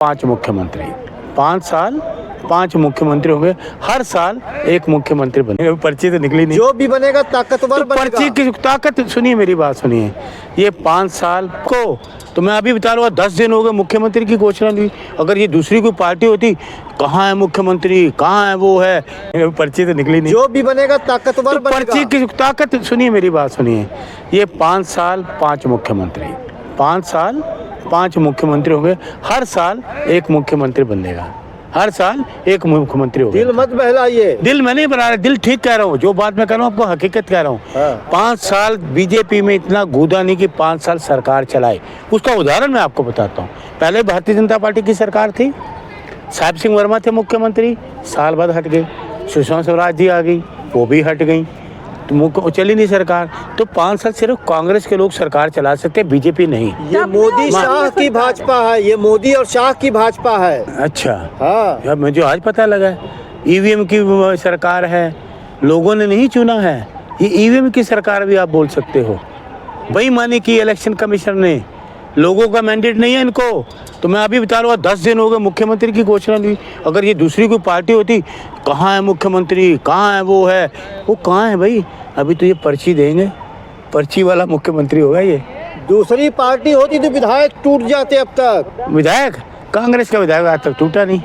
5 मुख्यमंत्री, 5 साल 5 मुख्यमंत्री होंगे, हर साल एक मुख्यमंत्री बनेगा। पर्ची तो निकली नहीं, जो भी बनेगा ताकतवर बनेगा। पर्ची की ताकत, सुनिए मेरी बात सुनिए, ये 5 साल को तो मैं अभी बता रहा हूँ 10 दिन हो गए मुख्यमंत्री की घोषणा नहीं। अगर ये दूसरी कोई पार्टी होती, कहाँ है मुख्यमंत्री, कहाँ है वो है, पर्ची तो निकली नहीं। जो भी बनेगा ताकतवर बनेगा। पर्ची की ताकत, सुनिए मेरी बात सुनिए, ये 5 साल 5 मुख्यमंत्री, 5 साल 5 मुख्यमंत्री होंगे, हर साल एक मुख्यमंत्री बनेगा, हर साल एक मुख्यमंत्री होगा। दिल मत बहलाइए। दिल मैं नहीं बना रहा, दिल ठीक कह रहा हूँ, जो बात मैं कर रहा हूँ आपको हकीकत कह रहा हूँ। 5 साल बीजेपी में इतना कूदा नहीं कि 5 साल सरकार चलाए। उसका उदाहरण मैं आपको बताता हूँ। पहले भारतीय जनता पार्टी की सरकार थी, साहिब सिंह वर्मा थे मुख्यमंत्री, साल बाद हट गई। सुषमा स्वराज जी आ गई, वो भी हट गई, तो चली नहीं सरकार। तो 5 साल सिर्फ कांग्रेस के लोग सरकार चला सकते, बीजेपी नहीं। ये मोदी शाह की भाजपा है, ये मोदी और शाह की भाजपा है। अच्छा, हाँ, यार मुझे आज पता लगा ईवीएम की सरकार है, लोगों ने नहीं चुना है। ये ईवीएम की सरकार भी आप बोल सकते हो। बेईमानी की इलेक्शन कमीशन ने, लोगों का मैंडेट नहीं है इनको। तो मैं अभी बता रहा हूँ 10 दिन हो गए मुख्यमंत्री की घोषणा नहीं। अगर ये दूसरी कोई पार्टी होती, कहाँ है मुख्यमंत्री, कहाँ है वो है, वो कहाँ है भाई। अभी तो ये पर्ची देंगे, पर्ची वाला मुख्यमंत्री होगा ये। दूसरी पार्टी होती तो विधायक टूट जाते अब तक। विधायक, कांग्रेस का विधायक आज तक टूटा नहीं।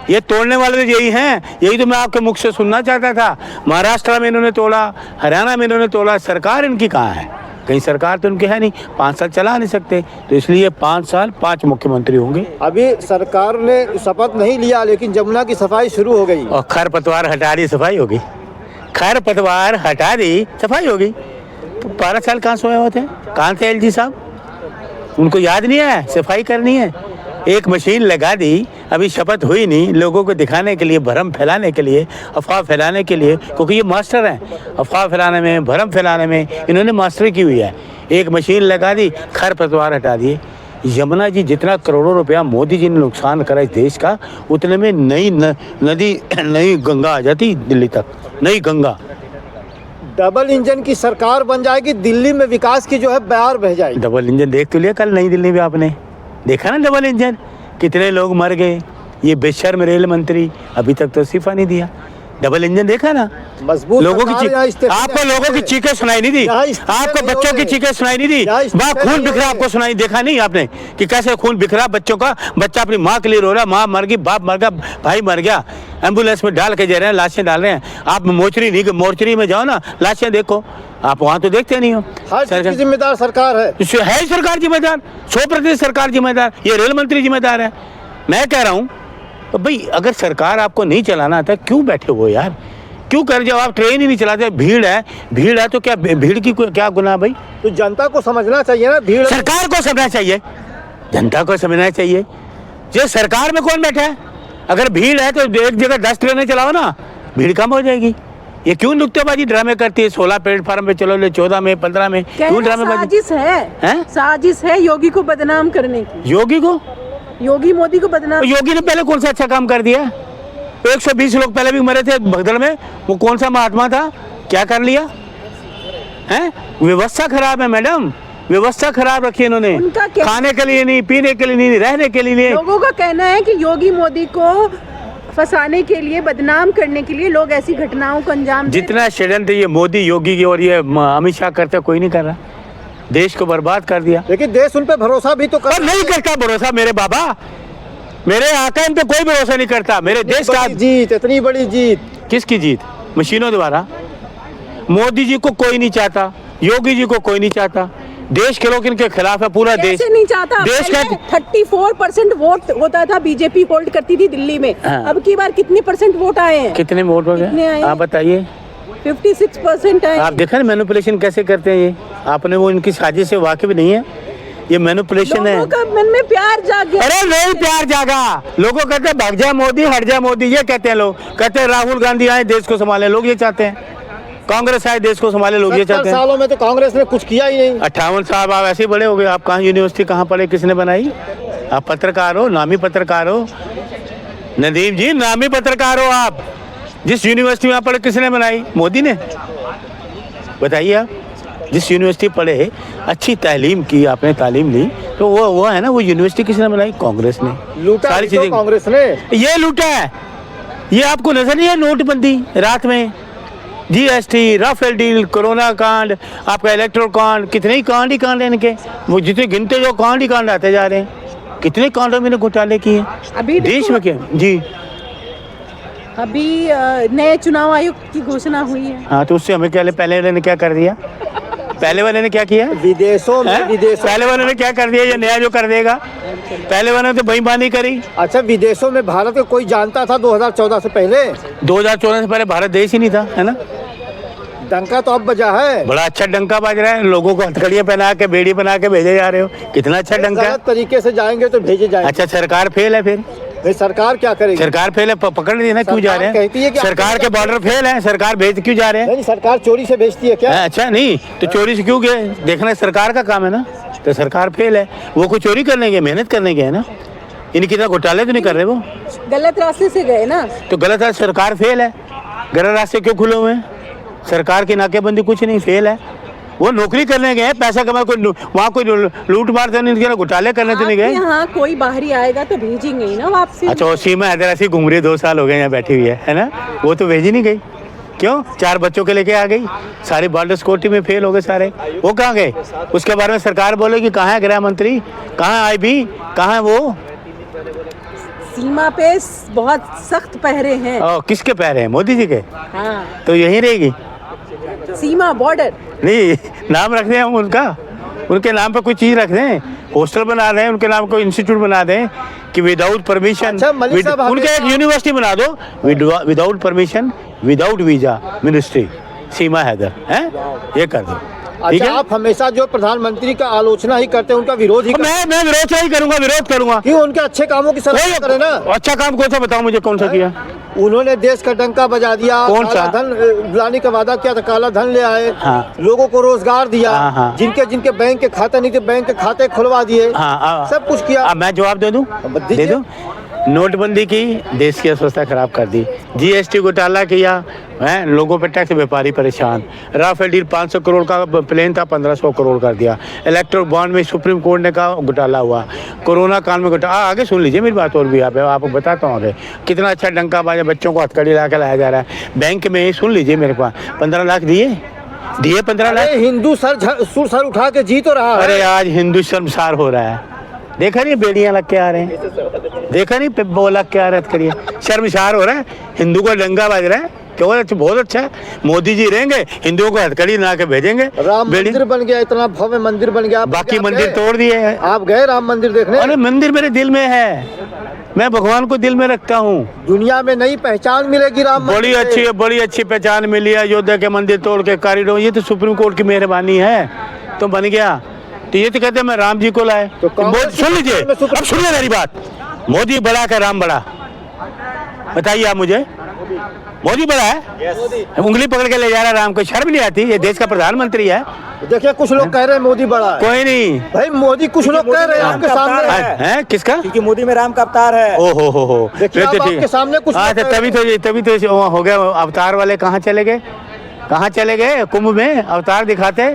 ये तोड़ने वाले तो यही हैं, यही तो मैं आपके मुख से सुनना चाहता था। महाराष्ट्र में इन्होंने तोड़ा, हरियाणा में इन्होंने तोड़ा, सरकार इनकी कहाँ है? कहीं सरकार तो उनकी है नहीं, 5 साल चला नहीं सकते। तो इसलिए 5 साल 5 मुख्यमंत्री होंगे। अभी सरकार ने शपथ नहीं लिया, लेकिन जमुना की सफाई शुरू हो गई और खरपतवार हटा दी, सफाई होगी। खरपतवार हटा दी, सफाई होगी। तो 12 साल कहाँ सोए हुए थे, कहाँ थे एलजी साहब? उनको याद नहीं है सफाई करनी है? एक मशीन लगा दी, अभी शपथ हुई नहीं, लोगों को दिखाने के लिए, भ्रम फैलाने के लिए, अफवाह फैलाने के लिए, क्योंकि ये मास्टर हैं अफवाह फैलाने में, भ्रम फैलाने में, इन्होंने मास्टरी की हुई है। एक मशीन लगा दी, खरपतवार हटा दिए। यमुना जी जितना करोड़ों रुपया मोदी जी ने नुकसान करा इस देश का, उतने में नई नदी, नई गंगा आ जाती दिल्ली तक, नई गंगा। डबल इंजन की सरकार बन जाएगी, दिल्ली में विकास की जो है बयार बह जाएगी। डबल इंजन देख तो लिया कल नई दिल्ली में, आपने देखा ना डबल इंजन, कितने लोग मर गए। ये बेशर्म रेल मंत्री अभी तक तो इस्तीफा नहीं दिया। डबल इंजन देखा ना, मजबूत लोगों की आपको लोगों की चीखें सुनाई नहीं दी, आपको बच्चों की चीखें सुनाई नहीं दी, वहाँ खून बिखरा आपको सुनाई, देखा नहीं आपने कि कैसे खून बिखरा बच्चों का? बच्चा अपनी माँ के लिए रो रहा है, माँ मर गई, बाप मर गया, भाई मर गया, एम्बुलेंस में डाल के जा रहे हैं, लाशें डाल रहे हैं। आप मोर्चरी नहीं, मोर्चरी में जाओ ना, लाशें देखो, आप वहाँ तो देखते नहीं हो। जिम्मेदार सरकार है, है सरकार जिम्मेदार, 100% सरकार जिम्मेदार, ये रेल मंत्री जिम्मेदार है। मैं कह रहा हूँ तो भाई अगर सरकार आपको नहीं चलाना आता, क्यों बैठे हो यार? क्यों कर जाओ? आप ट्रेन ही नहीं चलाते। भीड़ है तो क्या भीड़ की क्या गुनाह भाई? तो जनता को समझना चाहिए ना, भीड़ सरकार को समझना चाहिए, जनता को समझना चाहिए। जो सरकार में कौन बैठा है? अगर भीड़ है तो एक जगह 10 ट्रेनें चलाओ ना, भीड़ कम हो जाएगी। ये क्यों नुक्तेबाजी ड्रामे करती है? 16 प्लेटफार्म पे चलो, ले 14 में, 15 में, क्यों ड्रामेबाजी? साजिश है योगी को बदनाम करने की। योगी को, योगी मोदी को बदनाम। योगी ने पहले कौन सा अच्छा काम कर दिया? 120 लोग पहले भी मरे थे भगदड़ में, वो कौन सा महात्मा था? क्या कर लिया है? व्यवस्था खराब है मैडम, व्यवस्था खराब रखी इन्होंने। खाने के लिए नहीं, पीने के लिए नहीं, रहने के लिए नहीं। लोगों का कहना है कि योगी मोदी को फंसाने के लिए, बदनाम करने के लिए लोग ऐसी घटनाओं को अंजाम। जितना षड्यंत्र ये मोदी, योगी और ये अमित शाह करते, कोई नहीं कर रहा। देश को बर्बाद कर दिया। लेकिन देश उन पे भरोसा भी तो कर नहीं करता भरोसा मेरे बाबा, मेरे आका इन पे कोई भरोसा नहीं करता। मेरे देश का जीत, इतनी बड़ी जीत किसकी जीत? मशीनों द्वारा। मोदी जी को कोई नहीं चाहता, योगी जी को कोई नहीं चाहता, देश के लोग इनके खिलाफ है, पूरा देश नहीं चाहता। देश का 34% वोट होता था, बीजेपी होल्ड करती थी दिल्ली में। अब की बार कितने % वोट आए हैं? कितने वोट हो गए आप बताइए? 56% आए। आप देखा ना मैनिपुलेशन कैसे करते हैं ये? आपने वो इनकी साजिश से वाकिफ नहीं है, ये मैनिपुलेशन है। लोगों का मन में प्यार जाग गया। अरे नहीं प्यार जागा, लोगों कहते हैं भाग जा मोदी, हट जा मोदी, ये कहते हैं लोग। कहते हैं राहुल गांधी आए देश को संभाले, लोग ये चाहते हैं। कांग्रेस आए देश को संभाले, लोग ये चाहते हैं। सालों में तो कांग्रेस ने कुछ किया ही नहीं। 58 साल आप ऐसे ही बड़े हो गए। आप कहाँ यूनिवर्सिटी कहाँ पढ़े, किसने बनाई? आप पत्रकार हो, नामी पत्रकार हो नदीम जी, नामी पत्रकार हो आप। जिस यूनिवर्सिटी में आप पढ़े किसने बनाई? मोदी ने। बताइए आप, जिस यूनिवर्सिटी पढ़े, अच्छी तालीम की आपने, तालीम ली, तो वो है ना, वो यूनिवर्सिटी किसने बनाई? कांग्रेस ने। लूटा सारी भी तो चीजें कांग्रेस ने। ये लूटा है। ये आपको नजर नहीं है? नोटबंदी रात में, जीएसटी, राफेल डील, कोरोना कांड, आपका इलेक्ट्रो कांड, कितने ही कांड है इनके। वो जितने गिनते जो कांड ही कांड आते जा रहे हैं। कितने कांडों में घोटाले किए अभी देश में। क्या जी? अभी नए चुनाव आयोग की घोषणा हुई है। हाँ, तो उससे हमें क्या? पहले वाले ने क्या कर दिया? पहले वाले ने क्या किया? विदेशों में पहले वाले ने क्या कर दिया? ये नया जो कर देगा। पहले वाले ने तो बेईमानी करी। अच्छा, विदेशों में भारत को कोई जानता था 2014 से पहले? 2014 से पहले भारत देश ही नहीं था, है ना। डंका तो अब बजा है। बड़ा अच्छा डंका बज रहा है। लोगों को हथकड़ियां पहना के, बेड़ी बना के भेजे जा रहे हो। कितना अच्छा डंका है। गलत तरीके से जाएंगे तो भेजे जाएंगे। अच्छा, सरकार फेल है फिर? नहीं, सरकार क्या करेगी? सरकार फेल है, पकड़ लेना क्यों जा रहे कहती है हैं? कि सरकार के बॉर्डर फेल है, सरकार भेज क्यों जा रहे हैं? नहीं, सरकार चोरी से भेजती है क्या? अच्छा, नहीं तो चोरी से क्यों गए? देखना सरकार का काम है ना। तो सरकार फेल है, वो कोई चोरी करने गए, मेहनत करने गए ना। इनकी कितना घोटाले तो नहीं कर रहे वो। गलत रास्ते से गए ना। तो गलत है, सरकार फेल है। गलत रास्ते क्यों खुले हुए हैं? सरकार की नाकेबंदी कुछ नहीं, फेल है। वो नौकरी करने गए, पैसा कमा, कोई वहाँ कोई लूट मार तो नहीं, घोटाले करने तो नहीं गए। यहाँ कोई बाहरी आएगा तो भेजेंगे ही ना वापसी। अच्छा, वो सीमा हैदर ऐसी घूम रही है, 2 साल हो गए यहाँ बैठी हुई है ना। वो तो भेजी नहीं गई। क्यों? 4 बच्चों के लेके आ गई। सारी बॉर्डर सिक्योरिटी में फेल हो गए सारे। वो कहाँ गए? उसके बारे में सरकार बोलेगी कहाँ है गृह मंत्री, कहाँ IB, कहाँ है वो? सीमा पे बहुत सख्त पहरे हैं। किसके पैर हैं? मोदी जी के। हाँ, तो यहीं रहेगी सीमा बॉर्डर। नहीं, नाम रख दें हम उनका, उनके नाम पे कोई चीज रख दें, हॉस्टल बना दें, उनके नाम को इंस्टीट्यूट बना दें कि विदाउट परमिशन। अच्छा, मलिक साहब, उनके एक यूनिवर्सिटी बना दो, without permission, without visa ministry, Seema Haider है, ये कर दो। ठीक अच्छा, है? आप हमेशा जो प्रधानमंत्री का आलोचना ही करते हैं, उनका विरोध ही करते हैं। मैं विरोध ही करूंगा, विरोध करूंगा। क्यों? उनके अच्छे कामों की सराहना करें ना। अच्छा काम कौन सा बताओ मुझे, कौन सा किया? उन्होंने देश का डंका बजा दिया। कौन सा? काला धन लाने का वादा किया था, काला धन ले आए। हाँ। लोगों को रोजगार दिया। हाँ। जिनके बैंक के खाते नहीं थे, बैंक के खाते खुलवा दिए। हाँ, सब कुछ किया। अब मैं जवाब दे दूं? दे दूं? नोटबंदी की, देश की अर्थव्यवस्था खराब कर दी। GST घोटाला किया है, लोगों पे टैक्स, व्यापारी परेशान। राफेल डील 500 करोड़ का प्लेन था, 1500 करोड़ कर दिया। इलेक्ट्रो बॉन्ड में सुप्रीम कोर्ट ने कहा घोटाला हुआ। कोरोना काल में घोटाला। आगे सुन लीजिए मेरी बात, और भी आपको बताता हूँ आगे। कितना अच्छा डंका बाजा, बच्चों को हथकड़ी ला के लाया जा रहा है। बैंक में सुन लीजिए मेरे पास 15 लाख दिए 15 लाख। हिंदू सर उठा के जी तो रहा है। अरे आज हिंदू शर्मसार हो रहा है। देखा नहीं बेड़ियां लग के आ रहे हैं? देखा नहीं वो लग के आ रहे करिए, शर्मसार हो रहा है। हिंदू को डंगा बज रहा है। क्यों? अच्छा, बहुत अच्छा है। मोदी जी रहेंगे, हिंदुओं को हथकड़ी ला के भेजेंगे। राम मंदिर बन गया, इतना भव्य मंदिर बन गया। बाकी मंदिर तोड़ दिए हैं। आप गए राम मंदिर देखने? अरे मंदिर मेरे दिल में है, मैं भगवान को दिल में रखता हूँ। दुनिया में नई पहचान मिलेगी राम मंदिर से। बड़ी अच्छी पहचान मिली है। अयोध्या के मंदिर तोड़ के कॉरिडोर, ये तो सुप्रीम कोर्ट की मेहरबानी है, तो बन गया। तो ये तो कहते हैं मैं राम जी को लाए। तो सुन लीजिए, अब सुनिए मेरी बात। मोदी बड़ा का राम बड़ा? बताइए आप मुझे, मोदी बड़ा है? उंगली पकड़ के ले जा रहा है राम को, शर्म नहीं आती? ये देश का प्रधानमंत्री है। देखिए, कुछ लोग कह रहे हैं मोदी बड़ा है। कोई नहीं भाई, मोदी कुछ लोग कह रहे हैं आपके सामने है। किसका? क्योंकि मोदी में राम का अवतार है। ओ हो देखिए, आप आपके सामने कुछ हाँ, तभी तो हो गया। अवतार वाले कहाँ चले गए? कहाँ चले गए? कुंभ में अवतार दिखाते,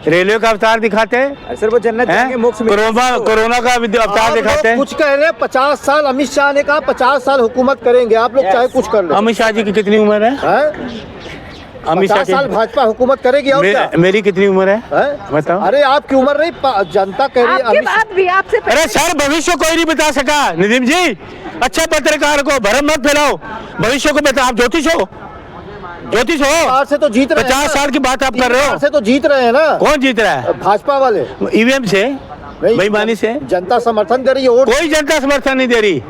रेलवे का अवतार दिखाते, सर वो जन्नत जाएंगे, मोक्ष मिलेगा। कोरोना का अवतार दिखाते। कुछ कह रहे हैं 50 साल। अमित शाह ने कहा 50 साल हुकूमत करेंगे, आप लोग चाहे कुछ कर लो। अमित शाह जी की कितनी उम्र है? अमित शाह 50 साल भाजपा हुकूमत करेगी। और क्या? मेरी कितनी उम्र है बताओ? अरे आपकी उम्र नहीं, जनता कह रही आपके है। बात भी आपसे अरे सर, भविष्य कोई नहीं बता सका निधिम जी। अच्छा पत्रकार को भरम मत फैलाओ, भविष्य को बता। आप ज्योतिष हो? से तो जीत रहे हैं। 50 साल की बात आप कर रहे हो? से तो जीत रहे हैं ना। कौन जीत रहा है? भाजपा वाले। EVM से, बेईमानी से। जनता समर्थन दे रही है। कोई जनता समर्थन नहीं दे रही।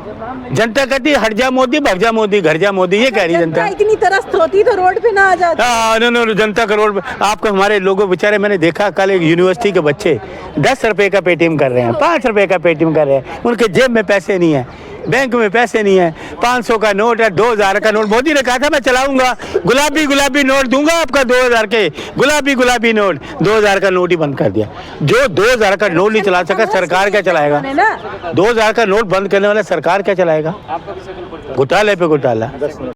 जनता कहती हट जा मोदी, भग जा मोदी, घर जा मोदी, ये कह रही जनता। इतनी तरस होती तो रोड पे ना आ जाती। नो, जनता का रोड पे। आपको हमारे लोगों बेचारे, मैंने देखा कल एक यूनिवर्सिटी के बच्चे 10 रुपए का पेटीएम कर रहे हैं, 5 रुपए का पेटीएम कर रहे हैं। उनके जेब में पैसे नहीं है, बैंक में पैसे नहीं है। 500 का नोट है, 2000 का नोट। मोदी ने कहा था मैं चलाऊंगा, गुलाबी नोट दूंगा आपका, 2000 के गुलाबी नोट। 2000 का नोट ही बंद कर दिया। जो 2000 का नोट नहीं चला सका, सरकार क्या चलाएगा? 2000 का नोट बंद करने वाला सरकार क्या चलाएगा? घोटाले पे घोटाला।